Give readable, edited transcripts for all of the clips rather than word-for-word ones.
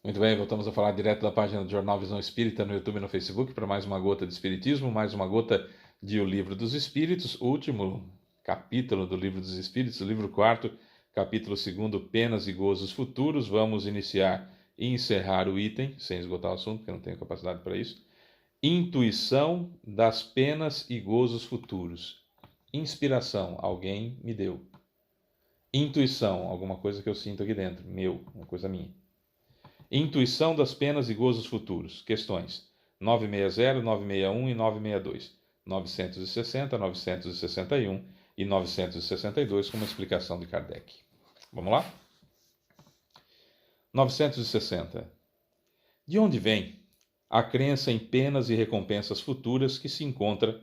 Muito bem, voltamos a falar direto da página do Jornal Visão Espírita no YouTube e no Facebook para mais uma gota de Espiritismo, mais uma gota de O Livro dos Espíritos, último capítulo do Livro dos Espíritos, livro quarto, capítulo segundo, Penas e Gozos Futuros. Vamos iniciar e encerrar o item, sem esgotar o assunto, porque eu não tenho capacidade para isso. Intuição das penas e gozos futuros. Inspiração, alguém me deu. Intuição, alguma coisa que eu sinto aqui dentro, meu, uma coisa minha. Intuição das penas e gozos futuros. Questões 960, 961 e 962. 960, 961 e 962 com uma explicação de Kardec. Vamos lá? 960. De onde vem a crença em penas e recompensas futuras que se encontra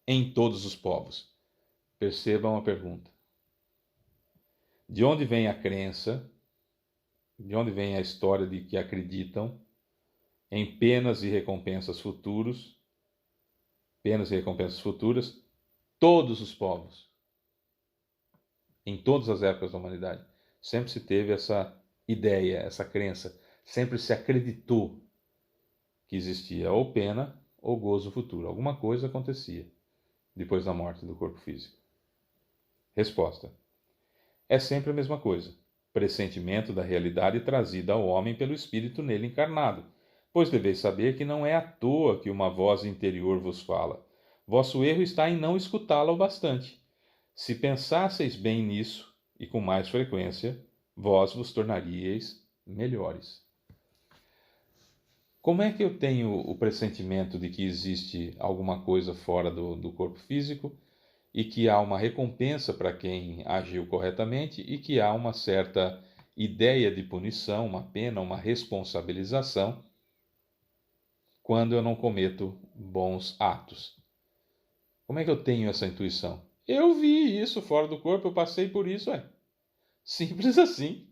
em todos os povos? Percebam a pergunta. De onde vem a crença? De onde vem a história de que acreditam em penas e recompensas futuros, todos os povos, em todas as épocas da humanidade, sempre se teve essa ideia, essa crença, sempre se acreditou que existia ou pena ou gozo futuro, alguma coisa acontecia depois da morte do corpo físico. Resposta: é sempre a mesma coisa, pressentimento da realidade trazida ao homem pelo espírito nele encarnado. Pois deveis saber que não é à toa que uma voz interior vos fala. Vosso erro está em não escutá-la o bastante. Se pensasseis bem nisso, e com mais frequência, vós vos tornaríeis melhores. Como é que eu tenho o pressentimento de que existe alguma coisa fora do corpo físico e que há uma recompensa para quem agiu corretamente e que há uma certa ideia de punição, uma pena, uma responsabilização quando eu não cometo bons atos? Como é que eu tenho essa intuição? Eu vi isso fora do corpo, eu passei por isso, é. Simples assim.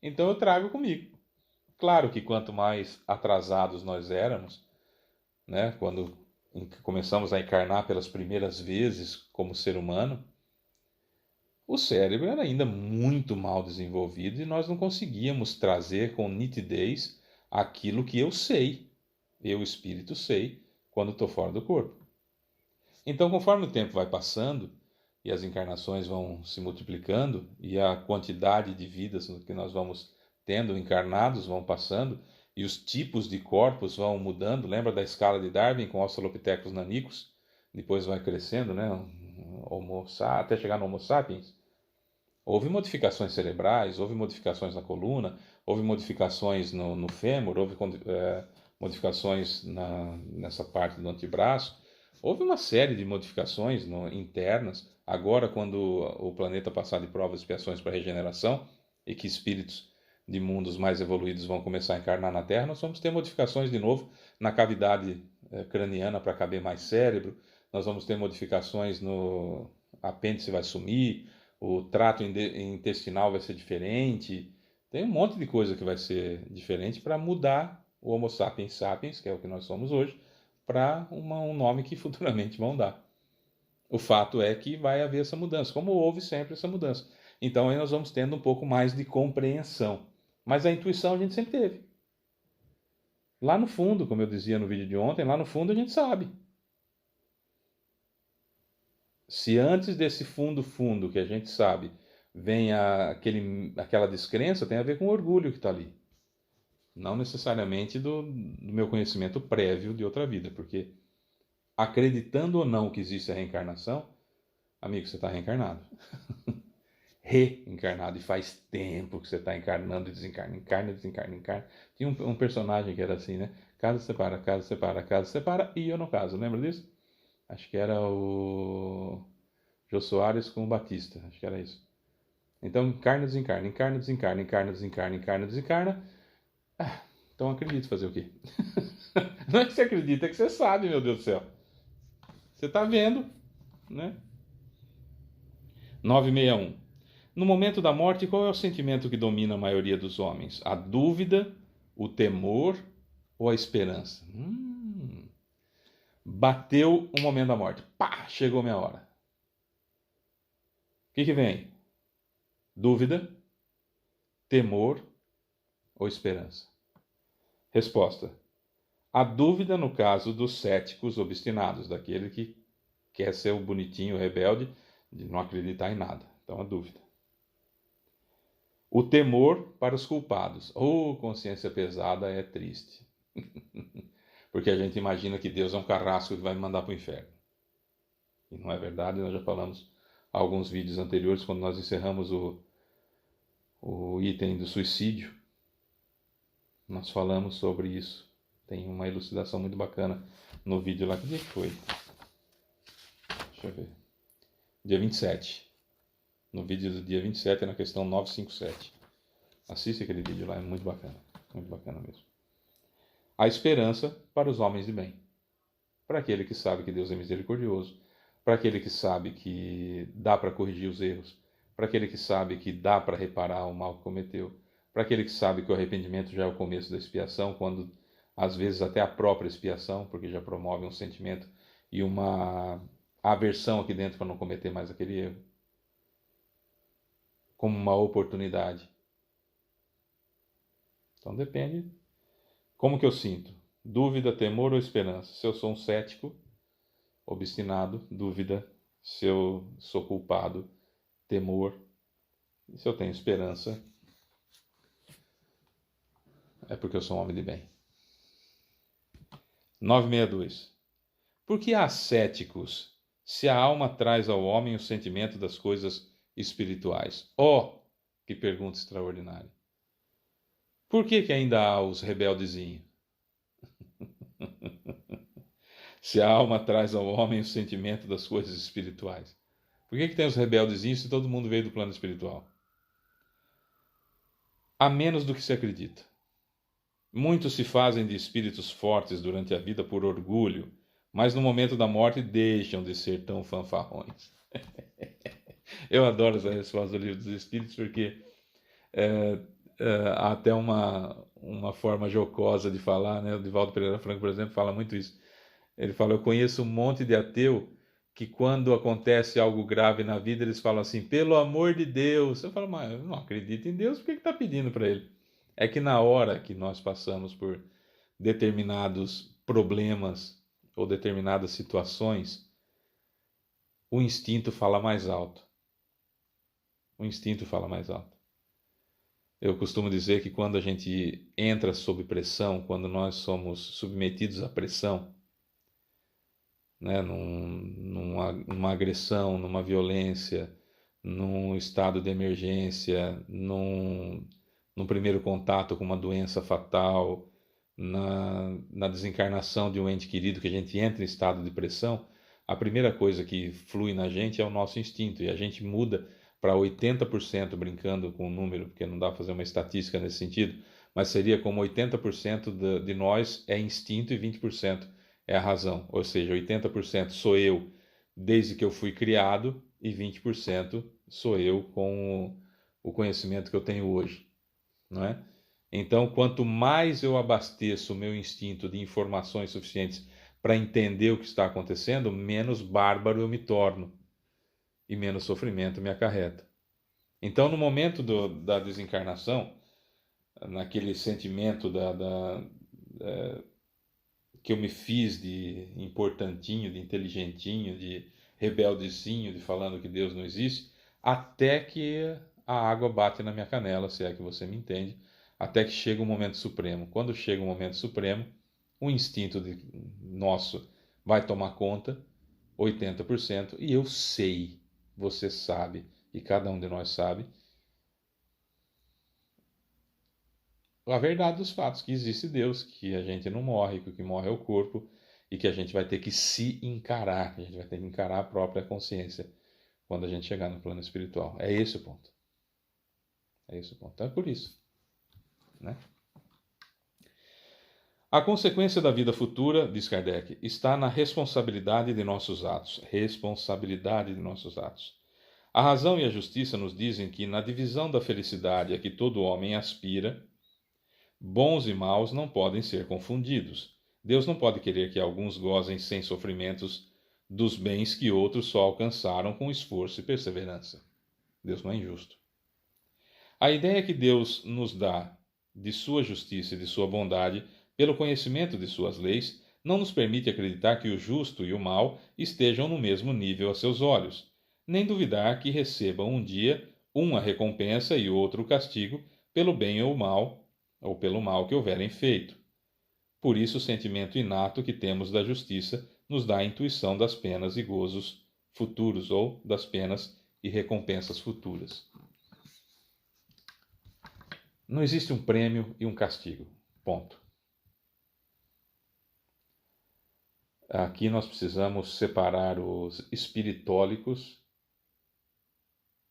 Então eu trago comigo. Claro que quanto mais atrasados nós éramos, né, quando começamos a encarnar pelas primeiras vezes como ser humano, o cérebro era ainda muito mal desenvolvido e nós não conseguíamos trazer com nitidez aquilo que eu sei, eu, espírito, sei, quando estou fora do corpo. Então, conforme o tempo vai passando e as encarnações vão se multiplicando e a quantidade de vidas que nós vamos tendo encarnados vão passando e os tipos de corpos vão mudando, lembra da escala de Darwin com Australopithecus nanicus? Depois vai crescendo, né? Até chegar no Homo sapiens. Houve modificações cerebrais, houve modificações na coluna, houve modificações no fêmur, houve modificações nessa parte do antebraço. Houve uma série de modificações internas. Agora, quando o planeta passar de provas e expiações para regeneração e que espíritos de mundos mais evoluídos vão começar a encarnar na Terra, nós vamos ter modificações de novo na cavidade craniana para caber mais cérebro. Nós vamos ter modificações no apêndice vai sumir, o trato intestinal vai ser diferente. Tem um monte de coisa que vai ser diferente para mudar o Homo sapiens sapiens, que é o que nós somos hoje, para um nome que futuramente vão dar. O fato é que vai haver essa mudança, como houve sempre essa mudança. Então aí nós vamos tendo um pouco mais de compreensão. Mas a intuição a gente sempre teve. Lá no fundo, como eu dizia no vídeo de ontem, lá no fundo a gente sabe. Se antes desse fundo que a gente sabe vem aquela descrença, tem a ver com o orgulho que está ali. Não necessariamente do meu conhecimento prévio de outra vida, porque acreditando ou não que existe a reencarnação, amigo, você está reencarnado. Reencarnado, e faz tempo que você está encarnando e desencarna, encarna, desencarna, encarna. Tinha um personagem que era assim, né? Casa separa, casa separa, casa separa, e eu não caso, lembra disso? Acho que era o Jô Soares com o Batista, acho que era isso. Então, encarna, desencarna, encarna, desencarna, encarna, desencarna, encarna, desencarna. Ah, então acredito fazer o quê? Não é que você acredita, é que você sabe, meu Deus do céu. Você está vendo, né? 961. No momento da morte, qual é o sentimento que domina a maioria dos homens? A dúvida, o temor ou a esperança? Bateu o momento da morte. Pá, chegou minha hora. O que vem? Dúvida, temor ou esperança? Resposta: a dúvida no caso dos céticos obstinados, daquele que quer ser o bonitinho, o rebelde, de não acreditar em nada. Então, a dúvida. O temor para os culpados. Consciência pesada é triste. Porque a gente imagina que Deus é um carrasco que vai me mandar para o inferno. E não é verdade, nós já falamos alguns vídeos anteriores, quando nós encerramos o item do suicídio. Nós falamos sobre isso. Tem uma elucidação muito bacana no vídeo lá. Que dia que foi? Deixa eu ver. Dia 27. No vídeo do dia 27, na questão 957. Assiste aquele vídeo lá, é muito bacana. Muito bacana mesmo. A esperança para os homens de bem. Para aquele que sabe que Deus é misericordioso. Para aquele que sabe que dá para corrigir os erros. Para aquele que sabe que dá para reparar o mal que cometeu. Para aquele que sabe que o arrependimento já é o começo da expiação, quando às vezes até a própria expiação, porque já promove um sentimento e uma aversão aqui dentro para não cometer mais aquele erro. Como uma oportunidade. Então depende. Como que eu sinto? Dúvida, temor ou esperança? Se eu sou um cético, obstinado, dúvida. Se eu sou culpado, temor. E se eu tenho esperança, é porque eu sou um homem de bem. 962. Por que há céticos se a alma traz ao homem o sentimento das coisas espirituais? Que pergunta extraordinária. Por que ainda há os rebeldezinhos? Se a alma traz ao homem o sentimento das coisas espirituais. Por que tem os rebeldezinhos se todo mundo veio do plano espiritual? A menos do que se acredita. Muitos se fazem de espíritos fortes durante a vida por orgulho, mas no momento da morte deixam de ser tão fanfarrões. Eu adoro essa resposta do Livro dos Espíritos, porque há até uma forma jocosa de falar, né? O Divaldo Pereira Franco, por exemplo, fala muito isso. Ele fala: eu conheço um monte de ateu que quando acontece algo grave na vida, eles falam assim, pelo amor de Deus. Eu falo: mas eu não acredito em Deus, por que está pedindo para ele? É que na hora que nós passamos por determinados problemas ou determinadas situações, o instinto fala mais alto. O instinto fala mais alto. Eu costumo dizer que quando a gente entra sob pressão, quando nós somos submetidos à pressão, né, numa agressão, numa violência, num estado de emergência, num primeiro contato com uma doença fatal, na desencarnação de um ente querido, que a gente entra em estado de pressão, a primeira coisa que flui na gente é o nosso instinto, e a gente muda para 80%, brincando com o número, porque não dá para fazer uma estatística nesse sentido, mas seria como 80% de nós é instinto e 20% é a razão. Ou seja, 80% sou eu desde que eu fui criado e 20% sou eu com o conhecimento que eu tenho hoje, não é? Então, quanto mais eu abasteço o meu instinto de informações suficientes para entender o que está acontecendo, menos bárbaro eu me torno e menos sofrimento me acarreta. Então, no momento da desencarnação, naquele sentimento que eu me fiz de importantinho, de inteligentinho, de rebeldezinho, de falando que Deus não existe, até que a água bate na minha canela, se é que você me entende, até que chega o momento supremo. Quando chega o momento supremo, o instinto nosso vai tomar conta, 80%, e eu sei, você sabe, e cada um de nós sabe, a verdade dos fatos, que existe Deus, que a gente não morre, que o que morre é o corpo, e que a gente vai ter que se encarar, a gente vai ter que encarar a própria consciência quando a gente chegar no plano espiritual. É esse o ponto. É esse o ponto. Então é por isso, né? A consequência da vida futura, diz Kardec, está na responsabilidade de nossos atos. Responsabilidade de nossos atos. A razão e a justiça nos dizem que, na divisão da felicidade a que todo homem aspira, bons e maus não podem ser confundidos. Deus não pode querer que alguns gozem sem sofrimentos dos bens que outros só alcançaram com esforço e perseverança. Deus não é injusto. A ideia que Deus nos dá de sua justiça e de sua bondade, pelo conhecimento de suas leis, não nos permite acreditar que o justo e o mal estejam no mesmo nível a seus olhos, nem duvidar que recebam um dia um a recompensa e outro o castigo pelo bem ou pelo mal que houverem feito. Por isso, o sentimento inato que temos da justiça nos dá a intuição das penas e gozos futuros, ou das penas e recompensas futuras. Não existe um prêmio e um castigo. Ponto. Aqui nós precisamos separar os espiritólicos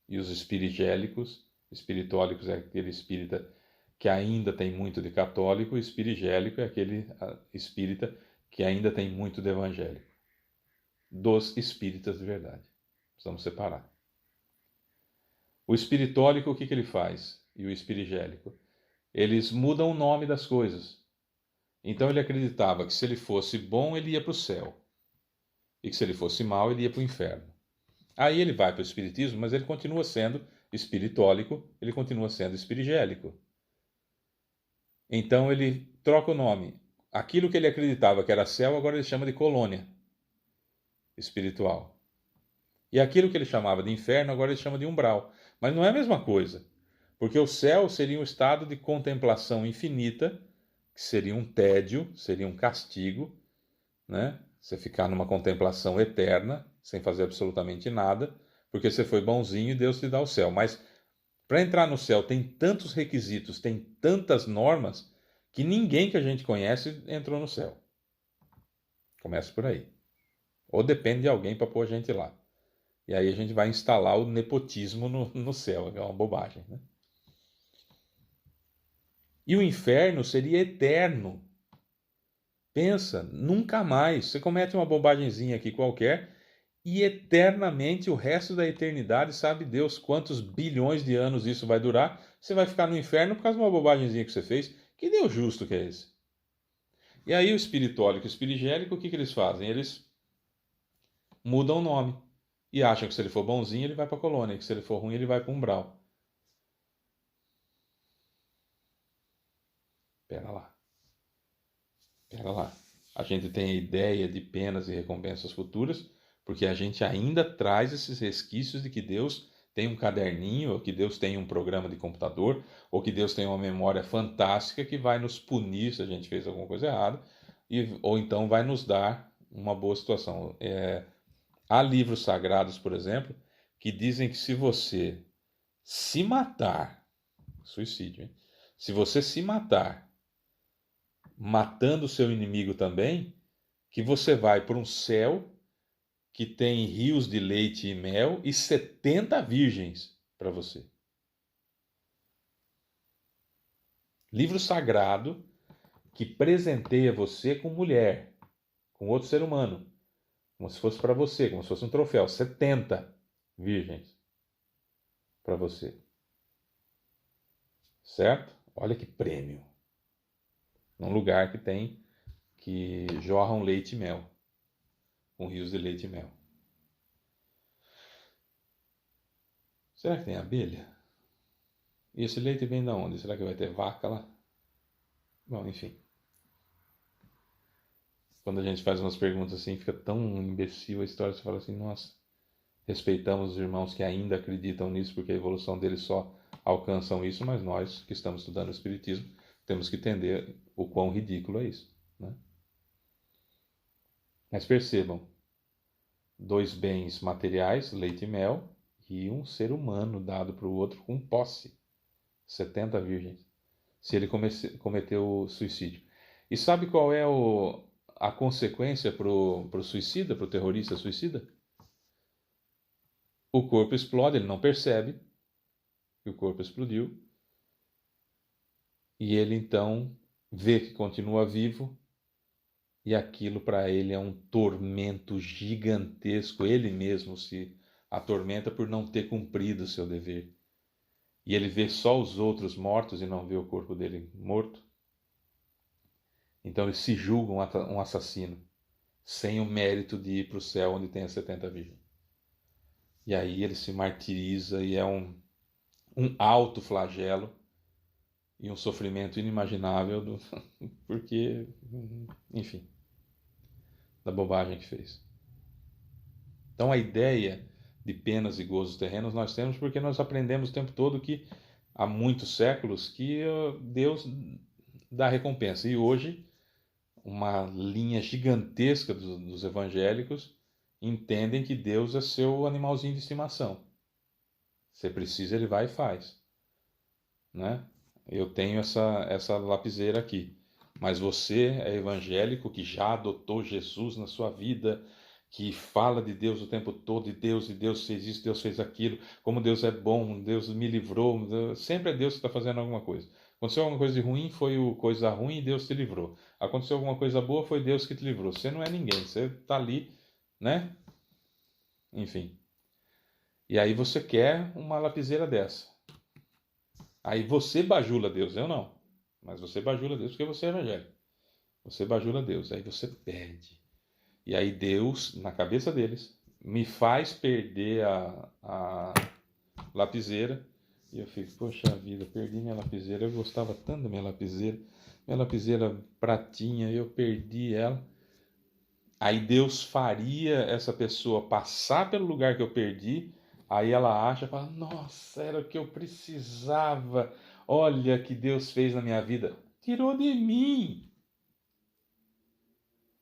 e os espirigélicos. Espiritólicos é aquele espírita que ainda tem muito de católico, e espirigélico é aquele espírita que ainda tem muito de evangélico. Dos espíritas de verdade. Precisamos separar. O espiritólico, o que ele faz? E o espirigélico? Eles mudam o nome das coisas. Então ele acreditava que se ele fosse bom, ele ia para o céu. E que se ele fosse mau, ele ia para o inferno. Aí ele vai para o espiritismo, mas ele continua sendo espiritólico, ele continua sendo espirigélico. Então ele troca o nome. Aquilo que ele acreditava que era céu, agora ele chama de colônia espiritual. E aquilo que ele chamava de inferno, agora ele chama de umbral. Mas não é a mesma coisa. Porque o céu seria um estado de contemplação infinita, que seria um tédio, seria um castigo, né? Você ficar numa contemplação eterna, sem fazer absolutamente nada, porque você foi bonzinho e Deus te dá o céu. Mas para entrar no céu tem tantos requisitos, tem tantas normas, que ninguém que a gente conhece entrou no céu. Começa por aí. Ou depende de alguém para pôr a gente lá. E aí a gente vai instalar o nepotismo no céu, que é uma bobagem, né? E o inferno seria eterno. Pensa, nunca mais. Você comete uma bobagemzinha aqui qualquer e eternamente, o resto da eternidade, sabe Deus quantos bilhões de anos isso vai durar, você vai ficar no inferno por causa de uma bobagemzinha que você fez. Que Deus justo que é esse? E aí o espiritólico e o espirigélico, o que eles fazem? Eles mudam o nome e acham que se ele for bonzinho, ele vai para a colônia, que se ele for ruim, ele vai para o umbral. Pera lá. Pera lá. A gente tem a ideia de penas e recompensas futuras, porque a gente ainda traz esses resquícios de que Deus tem um caderninho, ou que Deus tem um programa de computador, ou que Deus tem uma memória fantástica que vai nos punir se a gente fez alguma coisa errada, ou então vai nos dar uma boa situação. Há livros sagrados, por exemplo, que dizem que se você se matar, suicídio, hein? Se você se matar matando o seu inimigo também, que você vai para um céu que tem rios de leite e mel e 70 virgens para você. Livro sagrado que presenteia você com mulher, com outro ser humano, como se fosse para você, como se fosse um troféu. 70 virgens para você. Certo? Olha que prêmio. Num lugar que jorram leite e mel, com rios de leite e mel. Será que tem abelha? E esse leite vem de onde? Será que vai ter vaca lá? Bom, enfim. Quando a gente faz umas perguntas assim, fica tão imbecil a história, você fala assim, nossa, respeitamos os irmãos que ainda acreditam nisso, porque a evolução deles só alcançam isso, mas nós que estamos estudando o Espiritismo, temos que entender o quão ridículo é isso, né? Mas percebam, dois bens materiais, leite e mel, e um ser humano dado para o outro com posse. 70 virgens. Se ele cometeu suicídio. E sabe qual é a consequência para o suicida, para o terrorista suicida? O corpo explode, ele não percebe que o corpo explodiu. E ele então vê que continua vivo. E aquilo para ele é um tormento gigantesco. Ele mesmo se atormenta por não ter cumprido o seu dever. E ele vê só os outros mortos e não vê o corpo dele morto. Então ele se julga um assassino, sem o mérito de ir para o céu onde tem as 70 virgens. E aí ele se martiriza e é um alto flagelo. e um sofrimento inimaginável, porque, enfim, da bobagem que fez. Então a ideia de penas e gozos terrenos nós temos porque nós aprendemos o tempo todo que há muitos séculos que Deus dá recompensa. E hoje uma linha gigantesca dos evangélicos entendem que Deus é seu animalzinho de estimação. Você precisa, ele vai e faz, né? Eu tenho essa lapiseira aqui, mas você é evangélico que já adotou Jesus na sua vida, que fala de Deus o tempo todo, e Deus fez isso, Deus fez aquilo, como Deus é bom, Deus me livrou, sempre é Deus que está fazendo alguma coisa. Aconteceu alguma coisa de ruim, foi coisa ruim e Deus te livrou. Aconteceu alguma coisa boa, foi Deus que te livrou. Você não é ninguém, você está ali, né? Enfim. E aí você quer uma lapiseira dessa. Aí você bajula Deus, eu não. Mas você bajula Deus porque você é evangélico. Você bajula Deus, aí você perde. E aí Deus, na cabeça deles, me faz perder a lapiseira. E eu fico, poxa vida, perdi minha lapiseira. Eu gostava tanto da minha lapiseira. Minha lapiseira pratinha, eu perdi ela. Aí Deus faria essa pessoa passar pelo lugar que eu perdi. Aí ela acha, fala, nossa, era o que eu precisava. Olha o que Deus fez na minha vida. Tirou de mim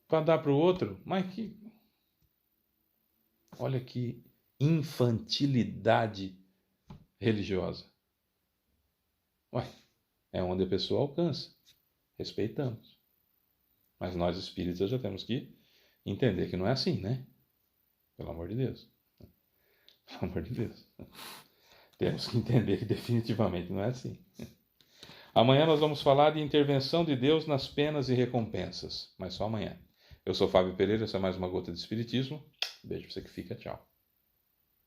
para dar para o outro. Mas que... Olha que infantilidade religiosa. Ué, é onde a pessoa alcança. Respeitamos. Mas nós espíritas já temos que entender que não é assim, né? Pelo amor de Deus. Pelo amor de Deus. Temos que entender que definitivamente não é assim. Amanhã nós vamos falar de intervenção de Deus nas penas e recompensas. Mas só amanhã. Eu sou Fábio Pereira, essa é mais uma gota de Espiritismo. Beijo pra você que fica, tchau.